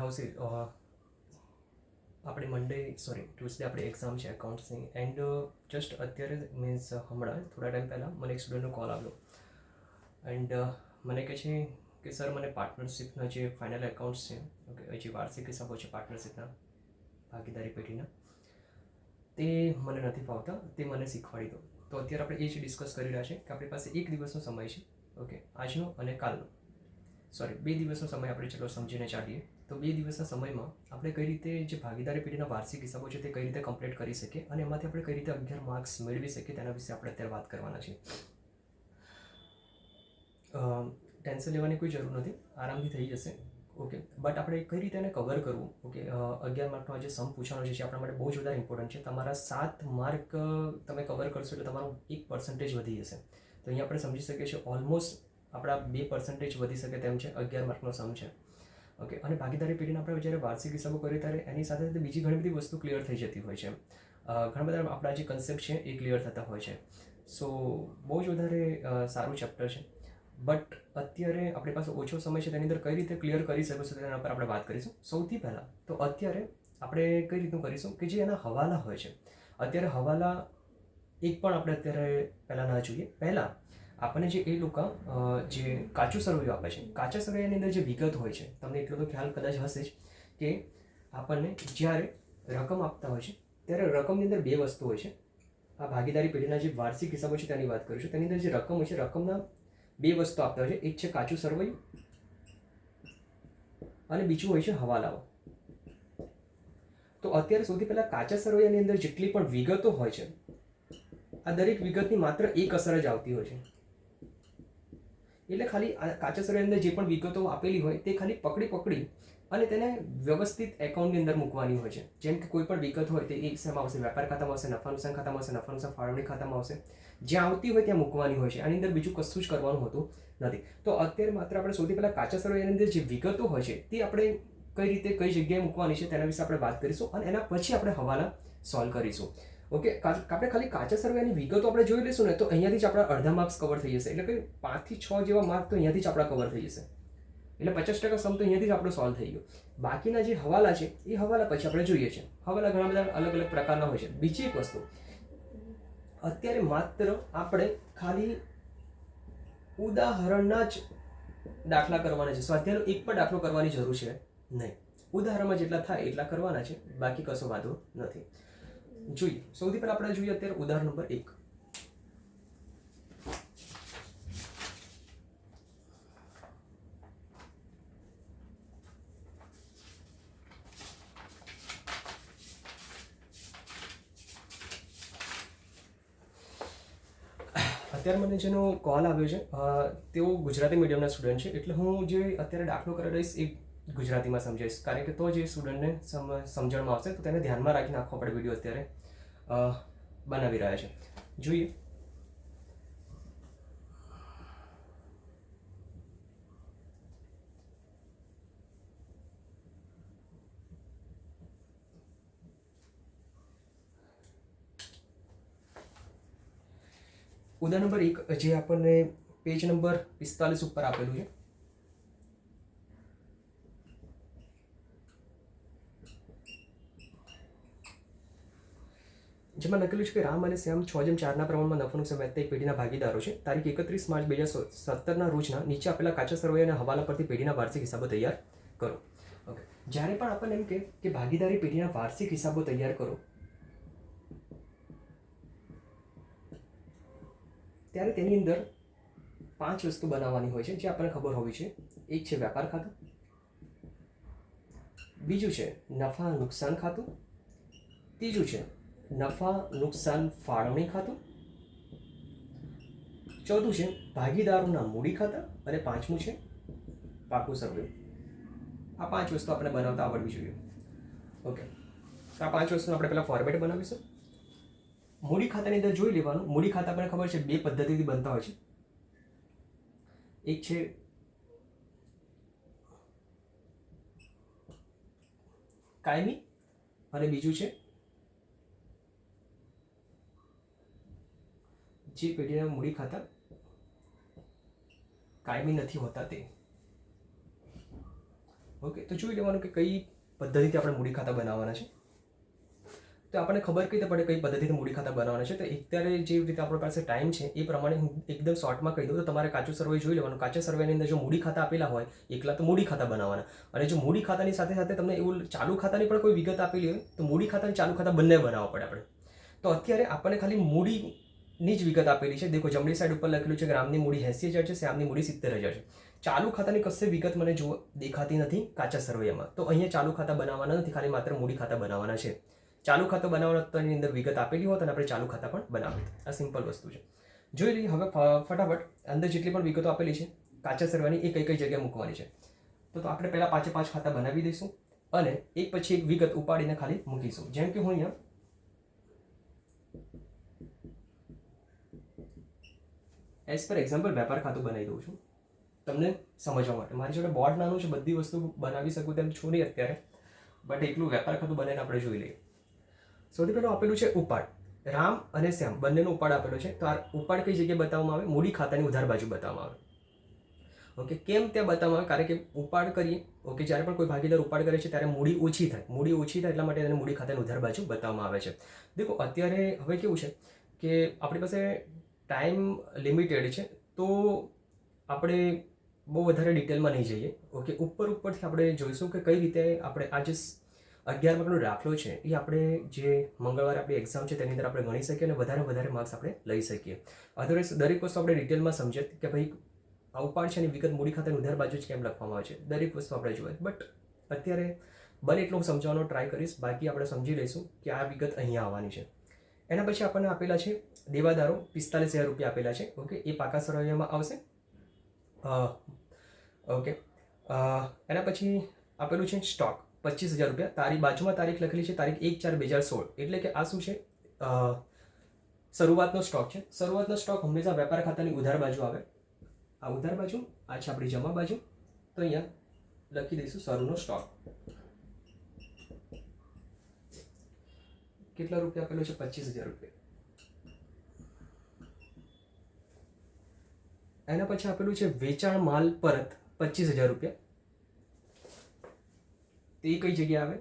આવશે આપણે ટ્યુઝડે આપણી એક્ઝામ છે એકાઉન્ટ્સની એન્ડ જસ્ટ અત્યારે મીન્સ હમણાં થોડા ટાઈમ પહેલાં મને એક સ્ટુડન્ટનો કોલ આવ્યો એન્ડ મને કહે છે કે સર મને પાર્ટનરશિપના જે ફાઇનલ એકાઉન્ટ્સ છે ઓકે જે વાર્ષિક હિસાબો છે પાર્ટનરશિપના ભાગીદારી પેઢીના તે મને નથી ફાવતા, તે મને શીખવાડી દો. તો અત્યારે આપણે એ જ ડિસ્કસ કરી રહ્યા છે કે આપણી પાસે એક દિવસનો સમય છે, ઓકે, આજનો અને કાલનો, 2 દિવસનો સમય આપણે ચલો સમજીને ચાલીએ. તો 2 દિવસના સમયમાં આપણે કઈ રીતે જે ભાગીદારી પેઢીના વાર્ષિક હિસાબો છે તે કઈ રીતે કમ્પ્લીટ કરી શકીએ અને એમાંથી આપણે કઈ રીતે 11 માર્ક્સ મેળવી શકીએ તેના વિશે આપણે અત્યારે વાત કરવાના છીએ. ટેન્શન લેવાની કોઈ જરૂર નથી, આરામથી થઈ જશે, ઓકે. બટ આપણે કઈ રીતે એને કવર કરવું, ઓકે. 11 માર્કનો જે સમ પૂછવાનો છે આપણા માટે બહુ જ વધારે ઇમ્પોર્ટન્ટ છે. તમારા 7 માર્ક તમે કવર કરશો એટલે તમારું 1% વધી જશે. તો અહીંયા આપણે સમજી શકીએ છીએ ઓલમોસ્ટ આપણા 2% વધી શકે તેમ છે. 11 માર્કનો સમ છે, ઓકે. અને ભાગીદારી પેઢીને આપણે જ્યારે વાર્ષિક હિસાબો કરીએ ત્યારે એની સાથે સાથે બીજી ઘણી બધી વસ્તુ ક્લિયર થઈ જતી હોય છે. ઘણા બધા આપણા જે કન્સેપ્ટ છે એ ક્લિયર થતા હોય છે. સો બહુ જ વધારે સારું ચેપ્ટર છે. બટ અત્યારે આપણી પાસે ઓછો સમય છે, તેની અંદર કઈ રીતે ક્લિયર કરી શકીશું તેના પર આપણે વાત કરીશું. સૌથી પહેલાં તો અત્યારે આપણે કઈ રીતનું કરીશું કે જે એના હવાલા હોય છે, અત્યારે હવાલા એક પણ આપણે અત્યારે પહેલાં ના જોઈએ. પહેલાં આપણને જે એ લોકો જે કાચું સરવૈયું આપે છે, કાચા સરવૈયાની અંદર જે વિગત હોય છે, તમને એટલો તો ખ્યાલ કદાચ હશે જ કે આપણને જ્યારે રકમ આપતા હોય છે ત્યારે રકમની અંદર 2 વસ્તુ હોય છે. આ ભાગીદારી પેઢીના જે વાર્ષિક હિસાબો છે તેની વાત કરીશું. તેની અંદર જે રકમ હોય છે, રકમના 2 વસ્તુ આપતા હોય છે. એક છે કાચું સરવૈયું અને બીજું હોય છે હવાલાઓ. તો અત્યારે સૌથી પહેલાં કાચા સરવૈયાની અંદર જેટલી પણ વિગતો હોય છે, આ દરેક વિગતની માત્ર એક અસર જ આવતી હોય છે. એટલે ખાલી કાચા સરવૈયાની અંદર જે પણ વિગતો આપેલી હોય તે ખાલી પકડી અને તેને વ્યવસ્થિત એકાઉન્ટની અંદર મૂકવાની હોય છે. જેમ કે કોઈ પણ વિગત હોય તે એક શેમાં આવશે, વેપાર ખાતામાં આવશે, નફા નુકસાન ખાતામાં આવશે, નફા નુકસાન ફાળવણી ખાતામાં આવશે. જ્યાં આવતી હોય ત્યાં મૂકવાની હોય છે. આની અંદર બીજું કશું જ કરવાનું હોતું નથી. તો અત્યારે માત્ર આપણે સૌથી પહેલાં કાચા સરવૈયાની અંદર જે વિગતો હોય છે તે આપણે કઈ રીતે કઈ જગ્યાએ મૂકવાની છે તેના વિશે આપણે વાત કરીશું અને એના પછી આપણે હવાલા સોલ્વ કરીશું, ઓકે. આપણે ખાલી કાચા સરવૈયાની વિગતો આપણે જોઈ લઈશું ને તો અહીંયાથી જ આપણા અડધા માર્ક્સ કવર થઈ જશે. એટલે કે 5 થી 6 જેવા માર્ક તો અહીંયાથી જ આપણા કવર થઈ જશે. એટલે 50% સમ તો અહીંયાથી જ આપણો સોલ્વ થઈ ગયો. બાકીના જે હવાલા છે એ હવાલા પછી આપણે જોઈએ છે. હવાલા ઘણા બધા અલગ અલગ પ્રકારના હોય છે. બીજી એક વસ્તુ, અત્યારે માત્ર આપણે ખાલી ઉદાહરણના જ દાખલા કરવાના છે. સ્વાધ્યાયનો એક પણ દાખલો કરવાની જરૂર છે નહીં. ઉદાહરણમાં જેટલા થાય એટલા કરવાના છે, બાકી કશો વાંધો નથી. જોઈએ, સૌથી પહેલા આપણે જોઈએ અત્યારે ઉદાહરણ નંબર 1. અત્યારે મને જેનો કોલ આવ્યો છે તેઓ ગુજરાતી મીડિયમના સ્ટુડન્ટ છે. એટલે હું જે અત્યારે દાખલો કરી રહીશ એ ગુજરાતીમાં સમજાવીશ, કારણ કે તો જે સ્ટુડન્ટને સમજણમાં આવશે. તો તેને ધ્યાનમાં રાખીને આખો આપણે વિડીયો અત્યારે બનાવી રહ્યા છે. જોઈએ, ઉદાહરણ નંબર 1 જે આપણને પેજ નંબર 45 ઉપર આપેલું છે. જેમાં લખેલું છે કે રામ અને શ્યામ 6:4 પ્રમાણમાં નફો નુકસાન વહેંચતા એક પેઢીના ભાગીદારો છે. તારીખ 31 માર્ચ 2017 રોજના નીચે આપેલા કાચા સરવૈયાના હવાલા પરથી પેઢીના વાર્ષિક હિસાબો તૈયાર કરો, ઓકે. જ્યારે પણ આપણને એમ કે ભાગીદારી પેઢીના વાર્ષિક હિસાબો તૈયાર કરો, ત્યારે તેની અંદર 5 વસ્તુ બનાવવાની હોય છે જે આપણને ખબર હોવી છે. એક છે વેપાર ખાતું, બીજું છે નફા નુકસાન ખાતું, ત્રીજું છે નફા નુકસાન ફાળવણી ખાતું, ચોથું છે ભાગીદારોના મૂડી ખાતા અને 5મું છે પાકું સરવૈયું. આ 5 વસ્તુ આપણે બનાવતા આવડવી જોઈએ, ઓકે. આ 5 વસ્તુનું આપણે પહેલાં ફોર્મેટ બનાવીશું. મૂડી ખાતાની અંદર જોઈ લેવાનું. મૂડી ખાતા આપણને ખબર છે 2 પદ્ધતિથી બનતા હોય છે. એક છે કાયમી અને બીજું છે જે પેઢીના મૂડી ખાતા કાયમી નથી હોતા તે. ઓકે, તો જોઈ લેવાનું કે કઈ પદ્ધતિથી આપણે મૂડી ખાતા બનાવવાના છે. તો આપણને ખબર કઈ રીતે પડે કઈ પદ્ધતિથી મૂડી ખાતા બનાવવાના છે. તો અત્યારે જેવી રીતે આપણી પાસે ટાઈમ છે એ પ્રમાણે હું એકદમ શોર્ટમાં કહી દઉં તો તમારે કાચું સર્વે જોઈ લેવાનું. કાચા સર્વેની અંદર જો મૂડી ખાતા આપેલા હોય એકલા તો મૂડી ખાતા બનાવવાના, અને જો મૂડી ખાતાની સાથે સાથે તમને એવું ચાલુ ખાતાની પણ કોઈ વિગત આપેલી હોય તો મૂડી ખાતા અને ચાલુ ખાતા બંને બનાવવા પડે આપણે. તો અત્યારે આપણને ખાલી મૂડીની જ વિગત આપેલી છે. દેખો જમણી સાઈડ ઉપર લખેલું છે કે રામની મૂડી 80,000 છે, શ્યામની મૂડી 70,000 છે. ચાલુ ખાતાની કશે વિગત મને જો દેખાતી નથી કાચા સર્વેમાં, તો અહીંયા ચાલુ ખાતા બનાવવાના નથી, ખાલી માત્ર મૂડી ખાતા બનાવવાના છે. ચાલુ ખાતું બનાવવાનું તો એની અંદર વિગત આપેલી હોત અને આપણે ચાલુ ખાતા પણ બનાવીએ. આ સિમ્પલ વસ્તુ છે. જોઈ લઈએ હવે ફટાફટ અંદર જેટલી પણ વિગતો આપેલી છે કાચા સર્વેની એ કઈ કઈ જગ્યાએ મૂકવાની છે. તો આપણે પહેલાં 5 ખાતા બનાવી દઈશું અને એક પછી એક વિગત ઉપાડીને ખાલી મૂકીશું. જેમ કે હું અહીંયા એઝ પર એક્ઝામ્પલ વેપાર ખાતું બનાવી દઉં છું તમને સમજવા માટે. મારી જોડે બોર્ડ નાનું છે, બધી વસ્તુ બનાવી શકું તેમ છું નહીં અત્યારે, બટ એકલું વેપાર ખાતું બનાવીને આપણે જોઈ લઈએ. સૌથી પહેલું આપેલું છે ઉપાડ. રામ અને શ્યામ બંનેનો ઉપાડ આપેલો છે. તો આ ઉપાડ કઈ જગ્યાએ બતાવવામાં આવે? મૂડી ખાતાની ઉધાર બાજુ બતાવવામાં આવે. ઓકે, કેમ ત્યાં બતાવવામાં આવે? કારણ કે ઉપાડ કરીએ, ઓકે, જ્યારે પણ કોઈ ભાગીદાર ઉપાડ કરે છે ત્યારે મૂડી ઓછી થાય. મૂડી ઓછી થાય એટલા માટે તેને મૂડી ખાતાની ઉધાર બાજુ બતાવવામાં આવે છે. દેખો અત્યારે હવે કેવું છે કે આપણી પાસે ટાઈમ લિમિટેડ છે, તો આપણે બહુ વધારે ડિટેલમાં નહીં જઈએ. ઓકે, ઉપરથી આપણે જોઈશું કે કઈ રીતે આપણે આ જે 11 માર્કનો દાખલો છે એ આપણે જે મંગળવારે આપણી એક્ઝામ છે તેની અંદર આપણે ગણી શકીએ અને વધારે માર્ક્સ આપણે લઈ શકીએ. અધરવાઇઝ દરેક વસ્તુ આપણે ડિટેલમાં સમજીએ કે ભાઈ આ ઉપાડ છે એની વિગત મૂડી ખાતાની ઉધાર બાજુ જ કેમ લખવામાં આવે છે, દરેક વસ્તુ આપણે જોઈએ. બટ અત્યારે બને એટલું હું સમજાવવાનો ટ્રાય કરીશ, બાકી આપણે સમજી લઈશું કે આ વિગત અહીંયા આવવાની છે. એના પછી આપણને આપેલા છે દેવાદારો 45,000 રૂપિયા આપેલા છે. ઓકે, એ પાકા સરવૈયામાં આવશે. ઓકે, એના પછી આપેલું છે સ્ટોક 25,000 રૂપિયા. તારી બાજુમાં તારીખ લખેલી છે તારીખ 1/4/2016, એટલે કે આ શું છે? શરૂઆતનો સ્ટોક છે. શરૂઆતનો સ્ટોક હંમેશા વેપાર ખાતાની ઉધાર બાજુ આવે. આ ઉધાર બાજુ, આ છે આપણી જમા બાજુ. તો અહીંયા લખી દઈશું શરૂનો સ્ટોક. કેટલા રૂપિયા આપેલો છે? 25,000 રૂપિયા. એના પછી આપેલું છે વેચાણ માલ પરત 25,000 રૂપિયા. તે કઈ જગ્યાએ આવે?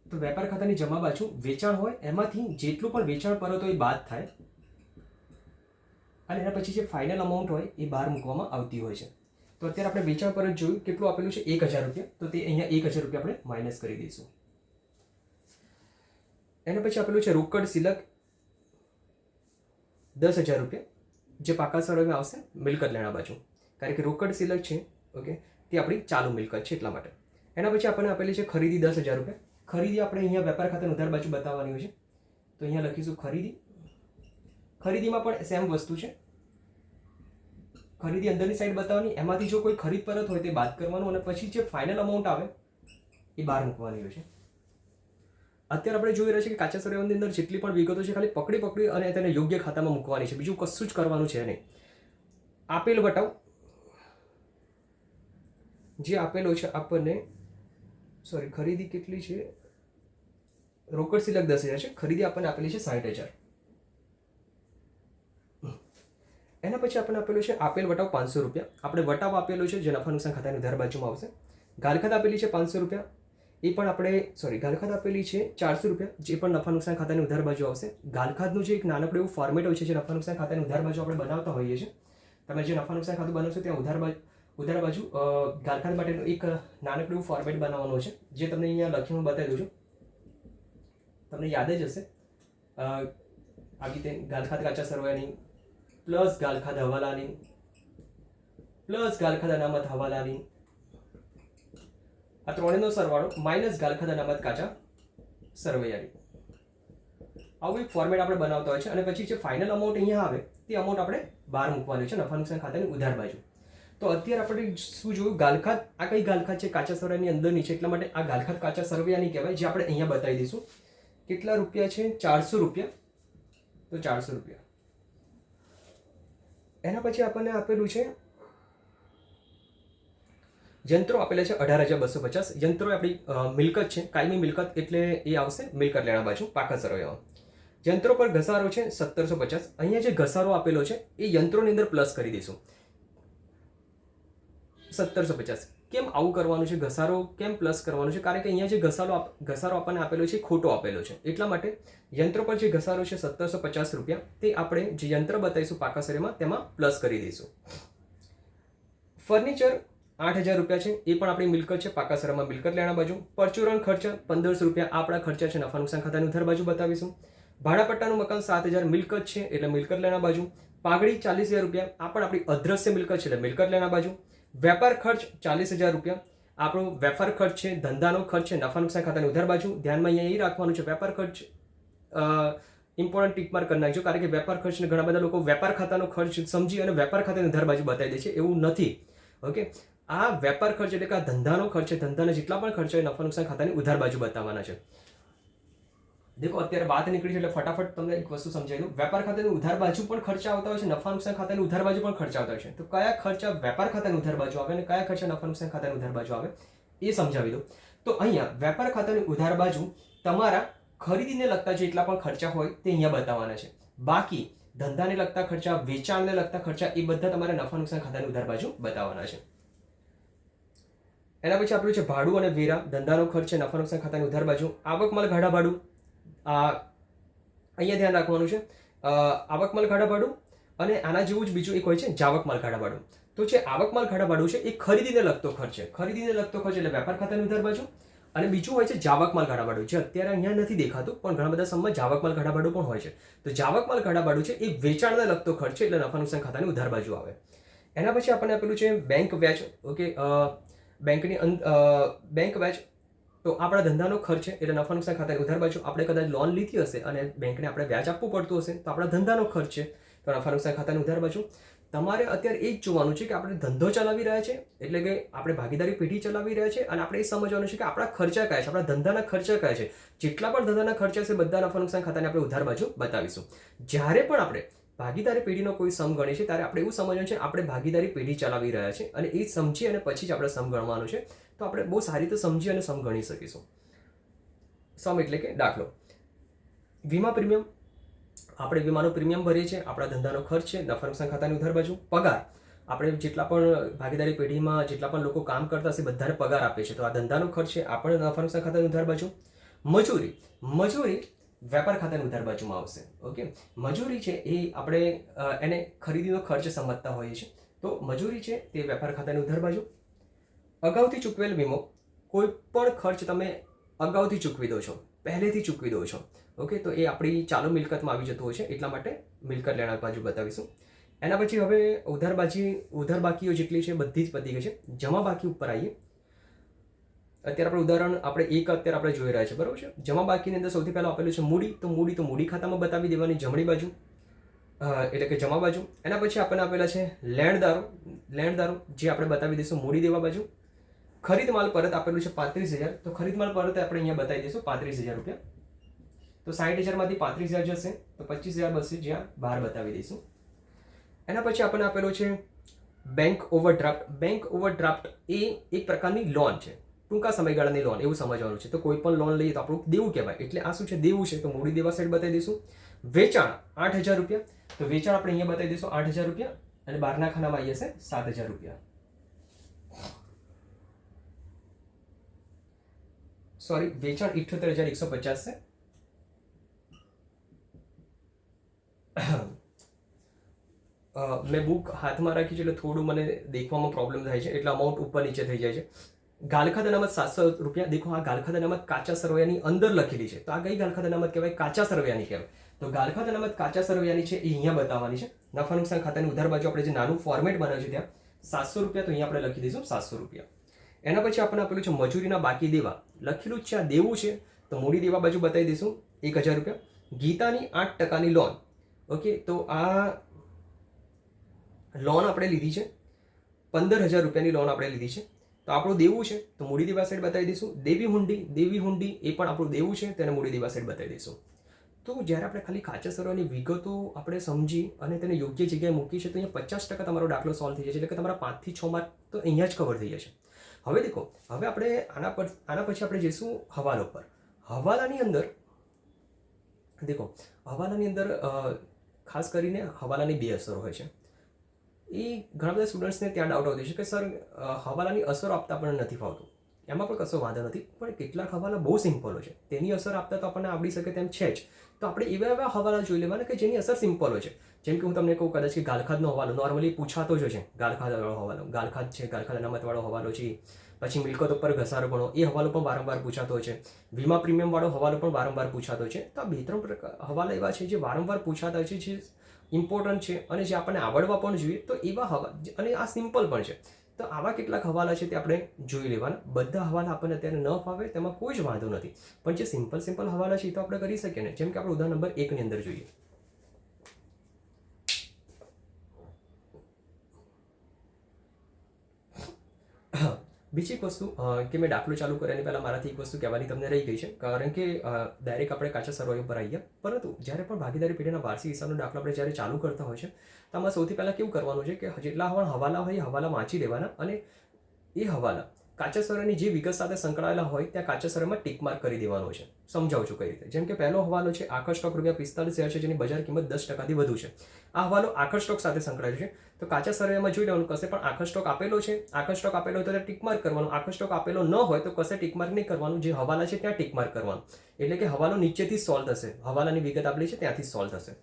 તો વેપાર ખાતાની જમા બાજુ વેચાણ હોય એમાંથી જેટલું પણ વેચાણ પરત હોય એ બાદ થાય, અને એના પછી જે ફાઇનલ અમાઉન્ટ હોય એ બહાર મૂકવામાં આવતી હોય છે. તો અત્યારે આપણે વેચાણ પરત જોયું, કેટલું આપેલું છે? 1,000 રૂપિયા. તો તે અહીંયા 1,000 રૂપિયા આપણે માઇનસ કરી દઈશું. એના પછી આપેલું છે રોકડ સિલક 10,000 રૂપિયા, જે પાકા સરવૈયામાં આવશે મિલકત લેણા બાજુ, કારણ કે રોકડ સિલક છે, ઓકે, તે આપણી ચાલુ મિલકત છે એટલા માટે. એના પછી આપણને આપેલી છે ખરીદી 10,000 રૂપિયા. ખરીદી આપણે અહીંયા વેપાર ખાતાની ઉધાર બાજુ બતાવવાની હોય છે, તો અહીંયા લખીશું ખરીદી. ખરીદીમાં પણ સેમ વસ્તુ છે. ખરીદી અંદરની સાઈડ બતાવવાની, એમાંથી જો કોઈ ખરીદ પરત હોય તે બાદ કરવાનું, અને પછી જે ફાઇનલ અમાઉન્ટ આવે એ બહાર મૂકવાની હોય છે. અત્યારે આપણે જોઈ રહ્યા છીએ કે કાચા સરવૈયાની અંદર જેટલી પણ વિગતો છે ખાલી પકડી અને તેને યોગ્ય ખાતામાં મૂકવાની છે, બીજું કશું જ કરવાનું છે નહીં. આપેલ વટાવ જે આપેલો છે આપણને, સોરી, ખરીદી કેટલી છે? રોકડ સિલક 10,000 છે, ખરીદી આપણને આપેલી છે 60,000. એના પછી આપણને આપેલું છે આપેલ વટાવ 500 રૂપિયા. આપણે વટાવ આપેલો છે જે નફા નુકસાન ખાતાની ઉધાર બાજુમાં આવશે. ગાલખાત આપેલી છે 500 રૂપિયા, એ પણ આપણે ગાલખાત આપેલી છે 400 રૂપિયા, જે પણ નફા નુકસાન ખાતાની ઉધાર બાજુ આવશે. ગાલખાતનું જે એક નાનકડું એવું ફોર્મેટ હોય છે જે નફા નુકસાન ખાતાની ઉધાર બાજુ આપણે બનાવતા હોઈએ છીએ. તમે જે નફા નુકસાન ખાતું બનાવશો ત્યાં ઉધાર બાજુ ગાલખાત માટેનું એક નાનકડું એવું ફોર્મેટ બનાવવાનું છે, જે તમને અહીંયા લખીને બતાવી દઉં છું. તમને યાદ જ હશે. આવી રીતે ગાલખાત કાચા સરવૈયાની પ્લસ ગાલખાત હવાલાની પ્લસ ગાલખાત અનામત હવાલાની, આ ત્રણેયનો સરવાળો માઇનસ ગાલખાત અનામત કાચા સરવૈયાની, આવું એક ફોર્મેટ આપણે બનાવતા હોય છે. અને પછી જે ફાઇનલ અમાઉન્ટ અહીંયા આવે તે અમાઉન્ટ આપણે બહાર મૂકવાની છે નફા નુકસાન ખાતાની ઉધાર બાજુ. તો અત્યારે આપણે શું જોયું? ગાલખાત. આ કઈ ગાલખાત છે? કાચા સરવૈયાની અંદરની છે, એટલા માટે આ ગાલખાત કાચા સરવૈયાની કહેવાય, જે આપણે અહીંયા બતાવી દઈશું. કેટલા રૂપિયા છે? 400 રૂપિયા. તો 400 રૂપિયા. એના પછી આપણને આપેલું છે યંત્રો આપેલા છે 18,250. યંત્રો આપણી મિલકત છે, કાયમી મિલકત, એટલે એ આવશે મિલકત લેણા બાજુ પાકા સરવૈયામાં. યંત્રો પર ઘસારો છે 1,750. અહીંયા જે ઘસારો આપેલો છે એ યંત્રોની અંદર પ્લસ કરી દઈશું. 1750. કેમ આવું કરવાનું છે? ઘસારો કેમ પ્લસ કરવાનું છે? કારણ કે અહીંયા જે ઘસારો આપણને આપેલો છે ખોટો આપેલો છે. એટલા માટે યંત્ર પર જે ઘસારો છે 1750 રૂપિયા, તે આપણે જે યંત્ર બતાવીશું પાકા સરેમાં તેમાં પ્લસ કરી દઈશું. ફર્નિચર 8000 રૂપિયા છે, એ પણ આપણી મિલકત છે. પાકા સરામાં મિલકત લેણા બાજુ. પરચુરણ ખર્ચ 1500 રૂપિયા, આપણા ખર્ચા છે. નફા નુકસાન ખાતાની ઉધાર બાજુ બતાવીશું. ભાડાપટ્ટાનું મકાન 7000 મિલકત છે એટલે મિલકત લેણા બાજુ. પાઘડી 40000 રૂપિયા, આ પણ આપણી અદ્રશ્ય મિલકત છે એટલે મિલકત લેણા બાજુ. વેપાર ખર્ચ 40000 રૂપિયા, આપણો વેપાર ખર્ચ છે, ધંધાનો ખર્ચ છે, નફા નુકસાન ખાતાની ઉધાર બાજુ. ધ્યાનમાં અહીંયા એ રાખવાનું છે, વેપાર ખર્ચ ઇમ્પોર્ટન્ટ ટીક માર્ક કરી નાખજો, કારણ કે વેપાર ખર્ચને ઘણા બધા લોકો વેપાર ખાતાનો ખર્ચ સમજી અને વેપાર ખાતાની ઉધાર બાજુ બતાવી દે છે. એવું નથી. ઓકે, આ વેપાર ખર્ચ એટલે કે આ ધંધાનો ખર્ચ છે. ધંધાના જેટલા પણ ખર્ચ હોય નફા નુકસાન ખાતાની ઉધાર બાજુ બતાવવાના છે. દેખો, અત્યારે વાત નીકળી છે એટલે ફટાફટ તમને એક વસ્તુ સમજાવી દઉં. વેપાર ખાતાની ઉધાર બાજુ પણ ખર્ચા આવતા હોય છે, નફા નુકસાન ખાતાની ઉધાર બાજુ પણ ખર્ચા આવતા હોય છે. તો કયા ખર્ચા વેપાર ખાતાની ઉધાર બાજુ આવે અને કયા ખર્ચા નફા નુકસાન ખાતાની ઉધાર બાજુ આવે એ સમજાવી દઉં. તો અહીંયા વેપાર ખાતાની ઉધાર બાજુ તમારા ખરીદીને લગતા જેટલા પણ ખર્ચા હોય તે અહીંયા બતાવવાના છે. બાકી ધંધાને લગતા ખર્ચા, વેચાણને લગતા ખર્ચા એ બધા તમારે નફા નુકસાન ખાતાની ઉધાર બાજુ બતાવવાના છે. એના પછી આપણું છે ભાડું અને વેરા, ધંધાનો ખર્ચ છે, નફા નુકસાન ખાતાની ઉધાર બાજુ. આવક માલ ભાડા ભાડું, અહીંયા ધ્યાન રાખવાનું છે. આવક માલ ભાડા ભાડું અને આના જેવું જ બીજું એક હોય છે જાવક માલ ભાડા ભાડું. તો જે આવક માલ ભાડા ભાડું છે એ ખરીદીને લગતો ખર્ચ છે. ખરીદીને લગતો ખર્ચ એટલે વેપાર ખાતાની ઉધાર બાજુ. અને બીજું હોય છે જાવક માલ ભાડા ભાડું, જે અત્યારે અહીંયા નથી દેખાતું પણ ઘણા બધા સમયમાં જાવક માલ ભાડા ભાડું પણ હોય છે. તો જાવક માલ ભાડા ભાડું છે એ વેચાણને લગતો ખર્ચ છે એટલે નફા નુકસાન ખાતાની ઉધાર બાજુ આવે. એના પછી આપણને આપેલું છે બેંક વ્યાજ. ઓકે, બેંક વ્યાજ તો આપણા ધંધાનો ખર્ચ છે એટલે નફા નુકસાન ખાતાની ઉધાર બાજુ. આપણે કદાચ લોન લીધી હશે અને બેંકને આપણે વ્યાજ આપવું પડતું હશે તો આપણા ધંધાનો ખર્ચ છે તો નફા નુકસાન ખાતાની ઉધાર બાજુ. તમારે અત્યારે એ જ જોવાનું છે કે આપણે ધંધો ચલાવી રહ્યા છે એટલે કે આપણે ભાગીદારી પેઢી ચલાવી રહ્યા છે અને આપણે એ સમજવાનું છે કે આપણા ખર્ચા કયા છે, આપણા ધંધાના ખર્ચા કયા છે. જેટલા પણ ધંધાના ખર્ચા છે બધા નફા નુકસાન ખાતાની આપણે ઉધાર બાજુ બતાવીશું. જ્યારે પણ આપણે ભાગીદારી પેઢીનો કોઈ સમ ગણીએ છીએ ત્યારે આપણે એવું સમજવાનું છે આપણે ભાગીદારી પેઢી ચલાવી રહ્યા છે અને એ સમજી અને પછી જ આપણે સમ ગણવાનું છે. તો આપણે બહુ સારી રીતે સમજી અને સમ ગણી શકીશું. સમ એટલે કે દાખલો, વીમા પ્રીમિયમ, આપણે વીમાનું પ્રીમિયમ ભરીએ છીએ, આપણા ધંધાનો ખર્ચ છે, નફા નુકસાન ખાતાની ઉધાર બાજુ. પગાર, આપણે જેટલા પણ ભાગીદારી પેઢીમાં જેટલા પણ લોકો કામ કરતા હશે બધાને પગાર આપે છે તો આ ધંધાનો ખર્ચ છે, આ પણ નફા નુકસાન ખાતાની ઉધાર બાજુ. મજૂરી વેપાર ખાતાની ઉધાર બાજુમાં આવશે. ઓકે, મજૂરી છે એ આપણે એને ખરીદીનો ખર્ચ સમજતા હોઈએ છીએ તો મજૂરી છે તે વેપાર ખાતાની ઉધાર બાજુ. અગાઉથી ચૂકવેલ વીમો, કોઈ પણ ખર્ચ તમે અગાઉથી ચૂકવી દો છો, પહેલેથી ચૂકવી દો છો. ઓકે, તો એ આપણી ચાલુ મિલકતમાં આવી જતું હોય છે એટલા માટે મિલકત લેણા બાજુ બતાવીશું. એના પછી હવે ઉધાર બાકીઓ જેટલી છે બધી જ પતી ગઈ છે. જમા બાકી ઉપર આવીએ. અત્યારે આપણે ઉદાહરણ અત્યારે આપણે જોઈ રહ્યા છે, બરાબર છે. જમા બાકીની અંદર સૌથી પહેલાં આપેલું છે મૂડી. તો મૂડી ખાતામાં બતાવી દેવાની જમણી બાજુ, એટલે કે જમા બાજુ. એના પછી આપણને આપેલા છે લેણદારો જે આપણે બતાવી દઈશું મૂડી દેવા બાજુ. ખરીદ માલ પરત આપેલું છે 35000, તો ખરીદ માલ પરત આપણે અહીંયા બતાવી દઈશું 35000 રૂપિયા. તો 60000માંથી 35000 જશે તો 25000 બચશે, જ્યાં બહાર બતાવી દઈશું. એના પછી આપણને આપેલો છે બેંક ઓવરડ્રાફ્ટ. બેંક ઓવરડ્રાફ્ટ એ એક પ્રકારની લોન છે, ટૂંકા સમયગાળાની લોન એવું સમજવાનું છે. તો કોઈ પણ લોન લઈએ તો આપણું દેવું કહેવાય, એટલે આ શું છે દેવું છે. તો મૂડી દેવા સાઈડ બતાવી દઈશું. વેચાણ 8000 રૂપિયા, તો વેચાણ આપણે અહીંયા બતાવી દઈશું 8000 રૂપિયા અને બહારના ખાનામાં આવી જશે 7000 રૂપિયા. સોરી, વેચાણ 78150 છે. મેં બુક હાથમાં રાખી છે એટલે થોડું મને દેખવામાં પ્રોબ્લેમ થાય છે એટલે અમાઉન્ટ ઉપર નીચે થઈ જાય છે. ગાલખાત અનામત 700 રૂપિયા. દેખો, આ ગાલખાત અનામત કાચા સરવૈયાની અંદર લખેલી છે તો આ કઈ ગાલખાત અનામત કહેવાય? કાચા સરવૈયાની કહેવાય. તો ગાલખાત અનામત કાચા સરવૈયાની છે એ અહીંયા બતાવવાની છે. નફા નુકસાન ખાતાની ઉધાર બાજુ આપણે જે નાનું ફોર્મેટ બનાવ્યું છે ત્યાં 700 રૂપિયા, તો અહીંયા આપણે લખી દઈશું 700 રૂપિયા. એના પછી આપણને આપેલું છે મજૂરીના બાકી દેવા, લખેલું છે આ દેવું છે તો મૂડી દેવા બાજુ બતાવી દઈશું 1000 રૂપિયા. ગીતાની 8% લોન. ઓકે, તો આ લોન આપણે લીધી છે, 15000 રૂપિયાની લોન આપણે લીધી છે તો આપણું દેવું છે તો મૂડી દેવા સાઈડ બતાવી દઈશું. દેવી હુંડી એ પણ આપણું દેવું છે તેને મૂડી દેવા સાઈડ બતાવી દઈશું. તો જ્યારે આપણે ખાલી કાચા સરવૈયાની વિગતો આપણે સમજી અને તેને યોગ્ય જગ્યાએ મૂકી છે તો અહીંયા 50% તમારો દાખલો સોલ્વ થઈ જશે. એટલે કે તમારા 5 થી 6 માર્ક તો અહીંયા જ કવર થઈ જશે. હવે દેખો, હવે આપણે આના પછી આપણે જઈશું હવાલો પર. હવાલાની અંદર દેખો, હવાલાની અંદર ખાસ કરીને હવાલાની 2 અસરો હોય છે. એ ઘણા બધા સ્ટુડન્ટ્સને ત્યાં ડાઉટ આવતો છે કે સર હવાલાની અસરો આપતા પણ નથી ફાવતું. એમાં પણ કશો વાંધો નથી, પણ કેટલાક હવાલા બહુ સિમ્પલ હોય છે, તેની અસર આપતા તો આપણને આવડી શકે તેમ છે જ. તો આપણે એવા એવા હવાલા જોઈ લેવાના કે જેની અસર સિમ્પલ હોય છે. જેમ કે હું તમને કહું કદાચ કે ગાલખાદનો હવાલો નોર્મલી પૂછાતો જ છે. ગાલખાદવાળો હવાલો, ગાલખાદ છે, ગાલખાદ અનામતવાળો હવાલો છે. પછી મિલકત ઉપર ઘસારો ગણો, એ હવાલો પણ વારંવાર પૂછાતો હોય છે. વીમા પ્રીમિયમવાળો હવાલો પણ વારંવાર પૂછાતો હોય છે. તો આ 2-3 હવાલા એવા છે જે વારંવાર પૂછાતા હોય છે, જે ઇમ્પોર્ટન્ટ છે અને જે આપણને આવડવા પણ જોઈએ. તો એવા હવાલા, અને આ સિમ્પલ પણ છે. તો આવા કેટલાક હવાલા છે તે આપણે જોઈ લેવાના. બધા હવાલા આપણને અત્યારે ન ફાવે તેમાં કોઈ જ વાંધો નથી, પણ જે સિમ્પલ હવાલા છે એ તો આપણે કરી શકીએ ને. જેમ કે આપણે ઉદાહરણ નંબર 1 ની અંદર જોઈએ. બીજી એક વસ્તુ કે મેં દાખલો ચાલુ કર્યાની પહેલાં મારાથી એક વસ્તુ કહેવાની તમને રહી ગઈ છે, કારણ કે ડાયરેક્ટ આપણે કાચા સરવાળા ઉપર આવી ગયા. પરંતુ જ્યારે પણ ભાગીદારી પેઢીના વાર્ષિક હિસાબનો દાખલો આપણે જ્યારે ચાલુ કરતા હોય છે, તો આમાં સૌથી પહેલાં કેવું કરવાનું છે કે જેટલા પણ હવાલા હોય એ હવાલા વાંચી લેવાના, અને એ હવાલા કાચા સરળની જે વિગત સાથે સંકળાયેલા હોય ત્યાં કાચા સરળમાં ટીક માર્ક કરી દેવાનો છે. સમજાવું છું કઈ રીતે. જેમ કે પહેલો હવાલો છે, આખા સ્ટોક ₹45,000 છે, જેની બજાર કિંમત 10%થી વધુ છે. આ હવાલો આખા સ્ટોક સાથે સંકળાયેલો છે. તો કાચા સરળમાં જોઈ લેવાનું, કશે પણ આખા સ્ટોક આપેલો છે, આખા સ્ટોક આપેલો હોય તો ટીક માર્ક કરવાનું. આખા સ્ટોક આપેલો ન હોય તો કશે ટીક માર્ક નહીં કરવાનું, જે હવાલા છે ત્યાં ટીક માર્ક કરવાનું. એટલે કે હવાલો નીચેથી સોલ્વ થશે, હવાલાની વિગત આપેલી છે ત્યાંથી સોલ્વ થશે.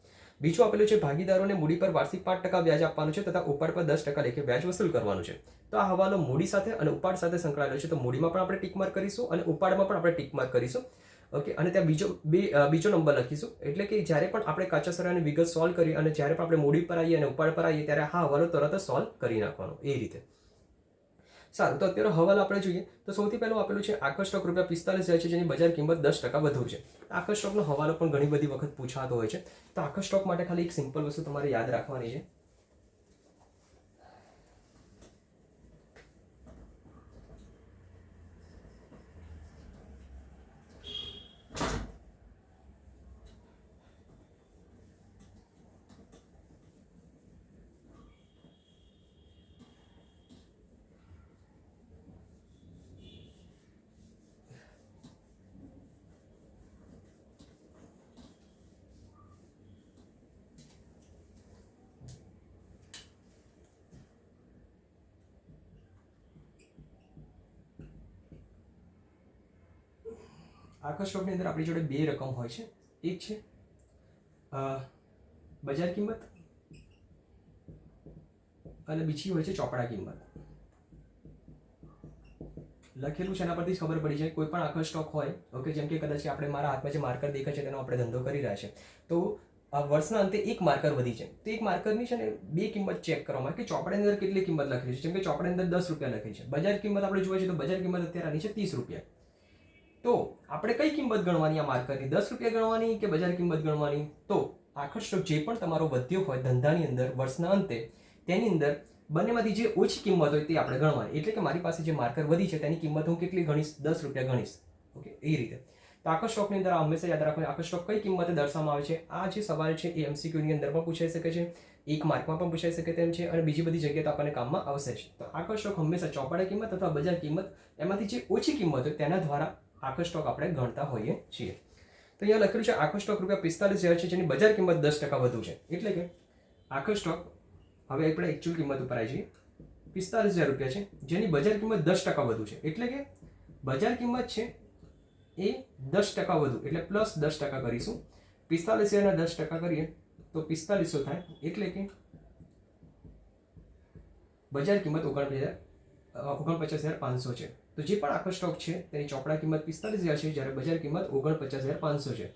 બીજું આપેલું છે, ભાગીદારોને મૂડી પર વાર્ષિક 5% વ્યાજ આપવાનું છે તથા ઉપાડ પર 10% લેખે વ્યાજ વસૂલ કરવાનું છે. તો આ હવાલો મૂડી સાથે અને ઉપાડ સાથે સંકળાયેલો છે. તો મૂડીમાં પણ આપણે ટીક માર્ક કરીશું અને ઉપાડમાં પણ આપણે ટીક માર્ક કરીશું. ઓકે, અને ત્યાં બીજો નંબર લખીશું. એટલે કે જ્યારે પણ આપણે કાચા સરળાની વિગત સોલ્વ કરી અને જ્યારે પણ આપણે મૂડી પર આવીએ અને ઉપાડ પર આવીએ ત્યારે આ હવાલો તરત જ સોલ્વ કરી નાખવાનો. એ રીતે. સારું, તો અત્યારે હવાલો આપણે જોઈએ. તો સૌથી પહેલું આપેલું છે, આખો સ્ટોક ₹45,000 છે, જેની બજાર કિંમત 10% વધુ છે. આખા સ્ટોકનો હવાલો પણ ઘણી બધી વખત પૂછાતો હોય છે. તો આખા સ્ટોક માટે ખાલી એક સિમ્પલ વસ્તુ તમારે યાદ રાખવાની છે. આખા સ્ટોકની અંદર આપણી જોડે 2 રકમ હોય છે. એક છે બજાર કિંમત અને બીજી હોય છે ચોપડા કિંમત. લખેલું છે એના પરથી ખબર પડી જાય. કોઈ પણ આખો સ્ટોક હોય, ઓકે, જેમ કે કદાચ આપણે મારા હાથમાં જે માર્કર દેખાય છે તેનો આપણે ધંધો કરી રહ્યા છે, તો વર્ષના અંતે એક માર્કર વધી છે. તો એક માર્કરની છે ને 2 કિંમત ચેક કરવામાં કે ચોપડાની અંદર કેટલી કિંમત લખેલી છે. જેમ કે ચોપડાની અંદર ₹10 લખી છે. બજાર કિંમત આપણે જોઈએ છે તો બજાર કિંમત અત્યારે આની છે ₹30. તો આપણે કઈ કિંમત ગણવાની આ માર્કરની? ₹10 ગણવાની કે બજાર કિંમત ગણવાની? તો આખો સ્ટોક જે પણ તમારો વધ્યો હોય ધંધાની અંદર વર્ષના અંતે, તેની અંદર બંનેમાંથી જે ઓછી કિંમત હોય તે આપણે ગણવાની. એટલે કે મારી પાસે જે માર્કર વધી છે તેની કિંમત હું કેટલી ગણીશ? ₹10 ગણીશ. ઓકે, એ રીતે. તો આખો સ્ટોકની અંદર હંમેશા યાદ રાખવાનું, આખો સ્ટોક કઈ કિંમતે દર્શાવવામાં આવે છે. આ જે સવાલ છે એ MCQ ની અંદર પણ પૂછાઈ શકે છે, એક માર્કમાં પણ પૂછાઈ શકે તેમ છે, અને બીજી બધી જગ્યાએ તો આપણને કામમાં આવશે જ. તો આખો સ્ટોક હંમેશા ચોપડા કિંમત અથવા બજાર કિંમત, એમાંથી જે ઓછી કિંમત હોય તેના દ્વારા આખો સ્ટોક આપણે ગણતા હોઈએ છીએ. તો અહીંયા લખેલું છે, આખો સ્ટોક ₹45,000 છે, જેની બજાર કિંમત 10% વધુ છે. એટલે કે આખો સ્ટોક, હવે આપણે એકચ્યુઅલ કિંમત ઉપર આવી જઈએ, ₹45,000 છે, જેની બજાર કિંમત 10% વધુ છે. એટલે કે બજાર કિંમત છે એ 10% વધુ, એટલે +10% કરીશું. 45,000 ના 10% કરીએ તો 4500 થાય. એટલે કે બજાર કિંમત 49,500 છે. તો જે પણ આખો સ્ટોક છે તેની ચોપડા કિંમત 45,000 છે, જ્યારે બજાર કિંમત 49,500 છે.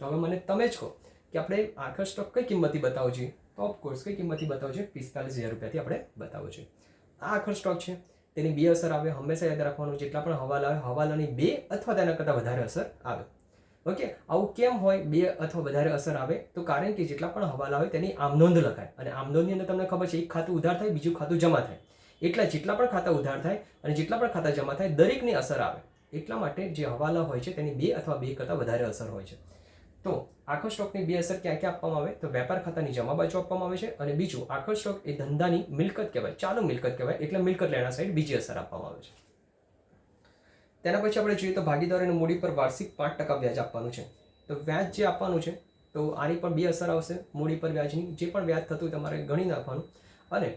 તો હવે મને તમે જ કહો કે આપણે આખો સ્ટોક કઈ કિંમતથી બતાવવો જોઈએ? તો ઓફકોર્સ કઈ કિંમતથી બતાવવો છે? ₹45,000થી આપણે બતાવવો છે. આ આખો સ્ટોક છે, તેની 2 અસર આવે. હંમેશા યાદ રાખવાનું, જેટલા પણ હવાલા આવે, હવાલાની 2 અથવા તેના કરતાં વધારે અસર આવે. ઓકે, આવું કેમ હોય 2 અથવા વધારે અસર આવે? તો કારણ કે જેટલા પણ હવાલા હોય તેની આમનોંધ લખાય, અને આમનોંધની અંદર તમને ખબર છે, એક ખાતું ઉધાર થાય, બીજું ખાતું જમા થાય. એટલા જેટલા પણ ખાતા ઉધાર થાય અને જેટલા પણ ખાતા જમા થાય, દરેકની અસર આવે. એટલા માટે જે હવાલા હોય છે તેની 2 અથવા 2 કરતાં વધારે અસર હોય છે. તો આખો સ્ટોકની 2 અસર ક્યાં ક્યાં આપવામાં આવે? તો વેપાર ખાતાની જમા બાજુ આપવામાં આવે છે, અને બીજું આખો સ્ટોક એ ધંધાની મિલકત કહેવાય, ચાલુ મિલકત કહેવાય. એટલે મિલકત લેણા સાઈડ બીજી અસર આપવામાં આવે છે. તેના પછી આપણે જોઈએ તો ભાગીદારોની મૂડી પર વાર્ષિક 5% વ્યાજ આપવાનું છે. તો વ્યાજ જે આપવાનું છે, તો આની પણ 2 અસર આવશે મૂડી પર વ્યાજની. જે પણ વ્યાજ થતું તમારે ગણી નાખવાનું. અને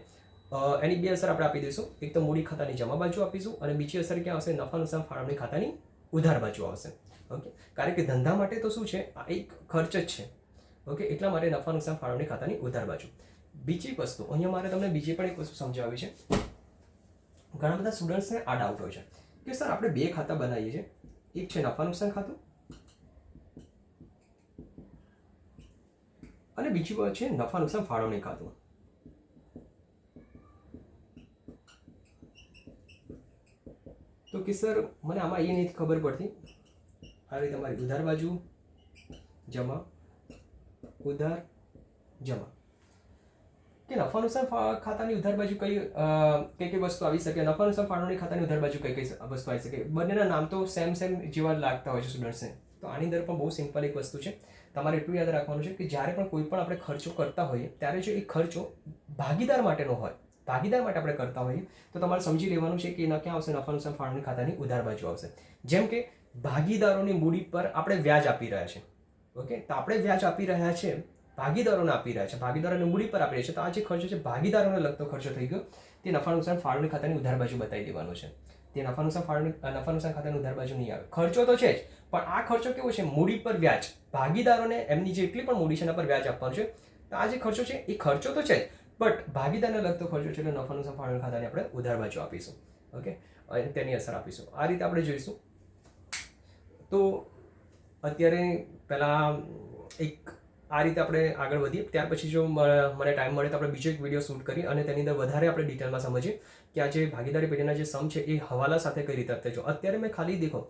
એની બે અસર આપણે આપી દઈશું. એક તો મૂડી ખાતાની જમા બાજુ આપીશું અને બીજી અસર ક્યાં આવશે? નફા નુકસાન ફાળવણી ખાતાની ઉધાર બાજુ આવશે. ઓકે, કારણ કે ધંધા માટે તો શું છે, આ એક ખર્ચ જ છે. ઓકે, એટલા માટે નફા નુકસાન ફાળવણી ખાતાની ઉધાર બાજુ. બીજી વસ્તુ અહીંયા મારે તમને બીજી પણ એક વસ્તુ સમજાવવી છે. ઘણા બધા સ્ટુડન્ટ્સને આ ડાઉટ હોય છે કે સર આપણે બે ખાતા બનાવીએ છીએ, એક છે નફા નુકસાન ખાતું અને બીજું છે નફા નુકસાન ફાળવણી ખાતું. તો કે સર મને આમાં એ નથી ખબર પડતી. આ રીતે તમારી ઉધાર બાજુ જમા, ઉધાર જમા, કે નફા નુકસાન ખાતાની ઉધાર બાજુ કઈ કઈ વસ્તુ આવી શકે, નફા નુકસાન ફાળવણી ખાતાની ઉધાર બાજુ કઈ વસ્તુ આવી શકે. બંનેના નામ તો સેમ જેવા લાગતા હોય છે સ્ટુડન્ટ્સને. તો આની અંદર પણ બહુ સિમ્પલ એક વસ્તુ છે. તમારે એટલું યાદ રાખવાનું છે કે જ્યારે પણ કોઈ પણ આપણે ખર્ચો કરતા હોઈએ ત્યારે જો એ ખર્ચો ભાગીદાર માટેનો હોય, ભાગીદાર માટે આપણે કરતા હોઈએ તો તમારે સમજી લેવાનું છે કે એના ક્યાં આવશે? નફા નુકસાન ફાળવણી ખાતાની ઉધાર બાજુ આવશે. જેમ કે ભાગીદારોની મૂડી પર આપણે વ્યાજ આપી રહ્યા છે. ઓકે, તો આપણે વ્યાજ આપી રહ્યા છે, ભાગીદારોને આપી રહ્યા છે, ભાગીદારોને મૂડી પર આપી રહ્યા છે. તો આ જે ખર્ચો છે ભાગીદારોને લગતો ખર્ચો થઈ ગયો, તે નફા નુકસાન ફાળવણી ખાતાની ઉધાર બાજુ બતાવી દેવાનો છે. તે નફા નુકસાન ખાતાની ઉધાર બાજુ નહીં આવે. ખર્ચો તો છે જ, પણ આ ખર્ચો કેવો છે? મૂડી પર વ્યાજ, ભાગીદારોને એમની જેટલી પણ મૂડી છે એના પર વ્યાજ આપવાનું છે. તો આ જે ખર્ચો છે એ ખર્ચો તો છે જ, બટ ભાગીદારને લગતો ખર્ચો છે એટલે નફા નુકસાન ફાળવણી ખાતાની આપણે ઉધાર બાજુ આપીશું. ઓકે, અને તેની અસર આપીશું. આ રીતે આપણે જોઈશું. તો અત્યારે પહેલાં એક આ રીતે આપણે આગળ વધીએ. ત્યાર પછી જો મને ટાઈમ મળે તો આપણે બીજો એક વિડીયો શૂટ કરી અને તેની અંદર વધારે આપણે ડિટેલમાં સમજીએ કે આ જે ભાગીદારી પેઢીના જે સમ છે એ હવાલા સાથે કઈ રીતે આપતા. જો અત્યારે મેં ખાલી દેખો,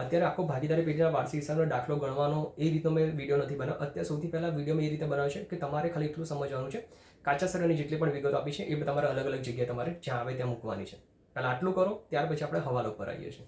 અત્યારે આખો ભાગીદારી પેઢીના વાર્ષિક હિસાબનો દાખલો ગણવાનો એ રીતનો મેં વિડીયો નથી બનાવ્યો. અત્યારે સૌથી પહેલાં વિડીયો મેં એ રીતે બનાવ્યો છે કે તમારે ખાલી એટલું સમજવાનું છે, કાચા સરાની જેટલી પણ વિગતો આપી છે એ તમારે અલગ અલગ જગ્યાએ તમારે જ્યાં આવે ત્યાં મૂકવાની છે. પહેલાં આટલું કરો, ત્યાર પછી આપણે હવાલો પર આવીએ છીએ.